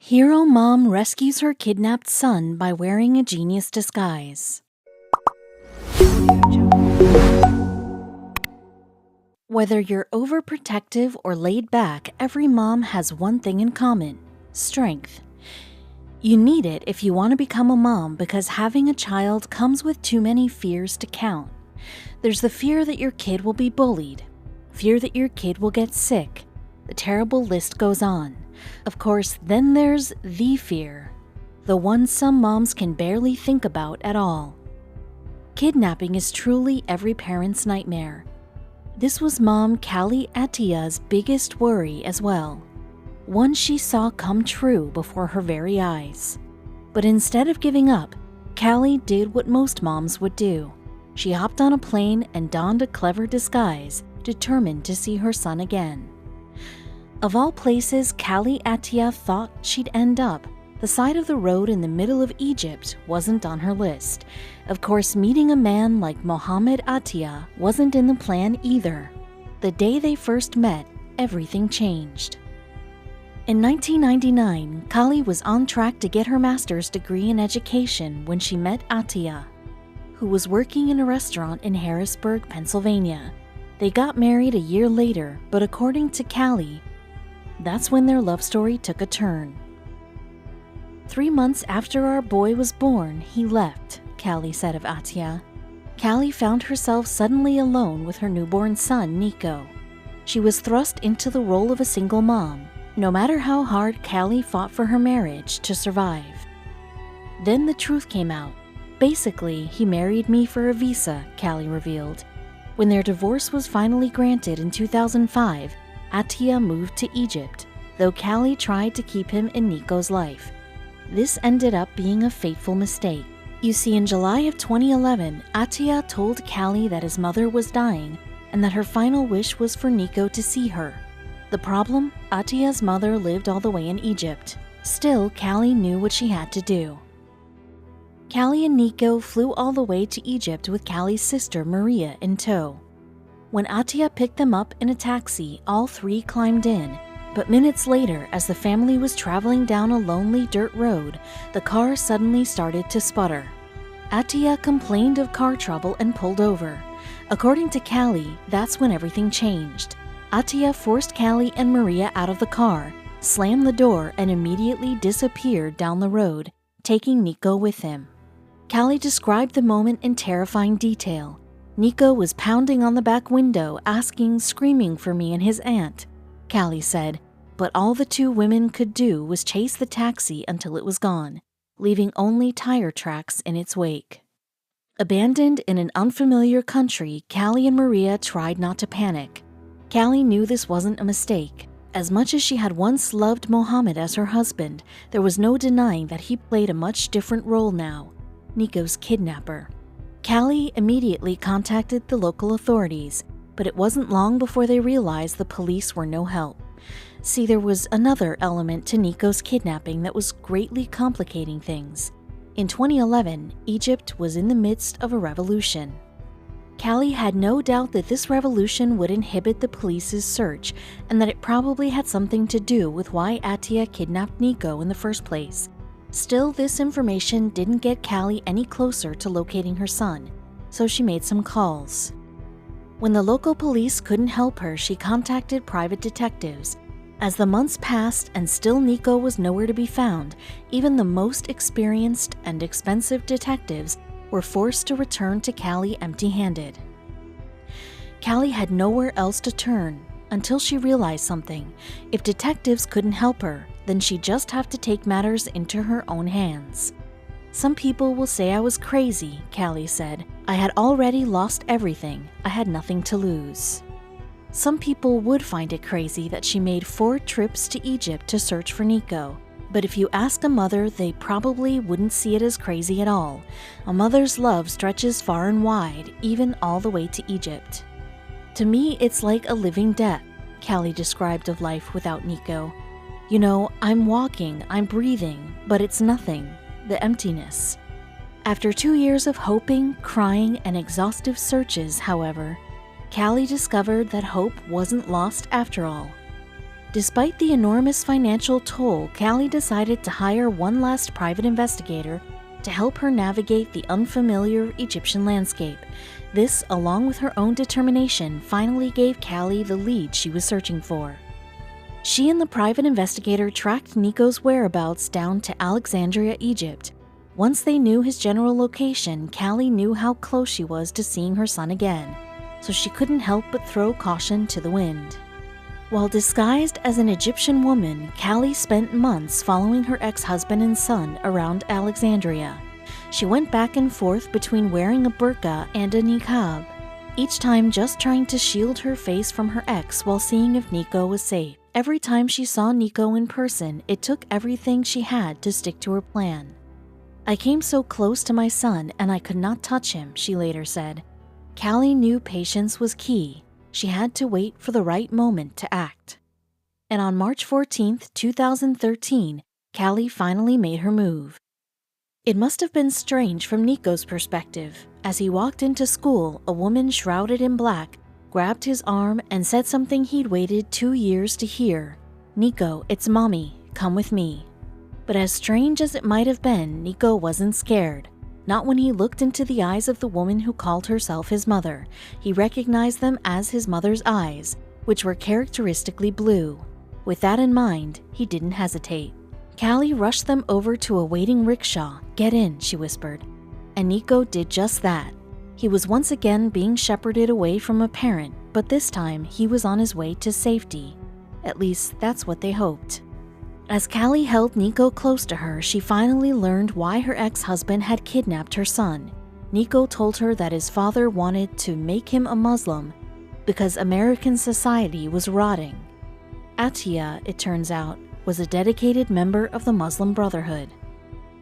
Hero mom rescues her kidnapped son by wearing a genius disguise. Whether you're overprotective or laid back, every mom has one thing in common: strength. You need it if you want to become a mom because having a child comes with too many fears to count. There's the fear that your kid will be bullied, fear that your kid will get sick. The terrible list goes on. Of course, then there's the fear, the one some moms can barely think about at all. Kidnapping is truly every parent's nightmare. This was mom Callie Attiah's biggest worry as well, one she saw come true before her very eyes. But instead of giving up, Callie did what most moms would do. She hopped on a plane and donned a clever disguise, determined to see her son again. Of all places Callie Attiah thought she'd end up, the side of the road in the middle of Egypt wasn't on her list. Of course, meeting a man like Mohammed Attiah wasn't in the plan either. The day they first met, everything changed. In 1999, Callie was on track to get her master's degree in education when she met Attiah, who was working in a restaurant in Harrisburg, Pennsylvania. They got married a year later, but according to Callie, that's when their love story took a turn. 3 months after our boy was born, he left, Callie said of Attiah. Callie found herself suddenly alone with her newborn son, Nico. She was thrust into the role of a single mom, no matter how hard Callie fought for her marriage to survive. Then the truth came out. Basically, he married me for a visa, Callie revealed. When their divorce was finally granted in 2005, Attiah moved to Egypt, though Callie tried to keep him in Nico's life. This ended up being a fateful mistake. You see, in July of 2011, Attiah told Callie that his mother was dying and that her final wish was for Nico to see her. The problem? Attiah's mother lived all the way in Egypt. Still, Callie knew what she had to do. Callie and Nico flew all the way to Egypt with Callie's sister Maria in tow. When Attiah picked them up in a taxi, all three climbed in, but minutes later, as the family was traveling down a lonely dirt road, the car suddenly started to sputter. Attiah complained of car trouble and pulled over. According to Callie, that's when everything changed. Attiah forced Callie and Maria out of the car, slammed the door, and immediately disappeared down the road, taking Nico with him. Callie described the moment in terrifying detail. Nico was pounding on the back window, screaming for me and his aunt, Callie said, but all the two women could do was chase the taxi until it was gone, leaving only tire tracks in its wake. Abandoned in an unfamiliar country, Callie and Maria tried not to panic. Callie knew this wasn't a mistake. As much as she had once loved Mohammed as her husband, there was no denying that he played a much different role now, Nico's kidnapper. Callie immediately contacted the local authorities, but it wasn't long before they realized the police were no help. See, there was another element to Nico's kidnapping that was greatly complicating things. In 2011, Egypt was in the midst of a revolution. Callie had no doubt that this revolution would inhibit the police's search and that it probably had something to do with why Attiah kidnapped Nico in the first place. Still, this information didn't get Callie any closer to locating her son, so she made some calls. When the local police couldn't help her, she contacted private detectives. As the months passed and still Nico was nowhere to be found, even the most experienced and expensive detectives were forced to return to Callie empty-handed. Callie had nowhere else to turn until she realized something. If detectives couldn't help her, then she'd just have to take matters into her own hands. Some people will say I was crazy, Callie said. I had already lost everything. I had nothing to lose. Some people would find it crazy that she made 4 trips to Egypt to search for Nico. But if you ask a mother, they probably wouldn't see it as crazy at all. A mother's love stretches far and wide, even all the way to Egypt. To me, it's like a living death, Callie described of life without Nico. You know, I'm walking, I'm breathing, but it's nothing, the emptiness. After 2 years of hoping, crying, and exhaustive searches, however, Callie discovered that hope wasn't lost after all. Despite the enormous financial toll, Callie decided to hire one last private investigator to help her navigate the unfamiliar Egyptian landscape. This, along with her own determination, finally gave Callie the lead she was searching for. She and the private investigator tracked Nico's whereabouts down to Alexandria, Egypt. Once they knew his general location, Callie knew how close she was to seeing her son again, so she couldn't help but throw caution to the wind. While disguised as an Egyptian woman, Callie spent months following her ex-husband and son around Alexandria. She went back and forth between wearing a burqa and a niqab, each time just trying to shield her face from her ex while seeing if Nico was safe. Every time she saw Nico in person, it took everything she had to stick to her plan. "I came so close to my son and I could not touch him," she later said. Callie knew patience was key. She had to wait for the right moment to act. And on March 14, 2013, Callie finally made her move. It must have been strange from Nico's perspective. As he walked into school, a woman shrouded in black grabbed his arm and said something he'd waited 2 years to hear. "Nico, it's Mommy. Come with me." But as strange as it might have been, Nico wasn't scared. Not when he looked into the eyes of the woman who called herself his mother. He recognized them as his mother's eyes, which were characteristically blue. With that in mind, he didn't hesitate. Callie rushed them over to a waiting rickshaw. "Get in," she whispered. And Nico did just that. He was once again being shepherded away from a parent, but this time he was on his way to safety. At least, that's what they hoped. As Callie held Nico close to her, she finally learned why her ex-husband had kidnapped her son. Nico told her that his father wanted to make him a Muslim because American society was rotting. Atiya, it turns out, was a dedicated member of the Muslim Brotherhood.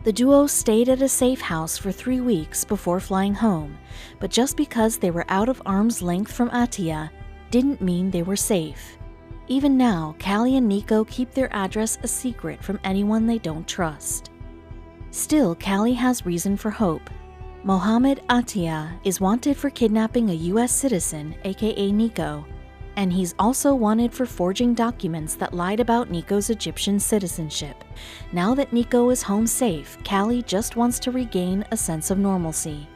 The duo stayed at a safe house for 3 weeks before flying home, but just because they were out of arm's length from Atiya didn't mean they were safe. Even now, Callie and Nico keep their address a secret from anyone they don't trust. Still, Callie has reason for hope. Mohammed Atiya is wanted for kidnapping a U.S. citizen, aka Nico, and he's also wanted for forging documents that lied about Nico's Egyptian citizenship. Now that Nico is home safe, Callie just wants to regain a sense of normalcy.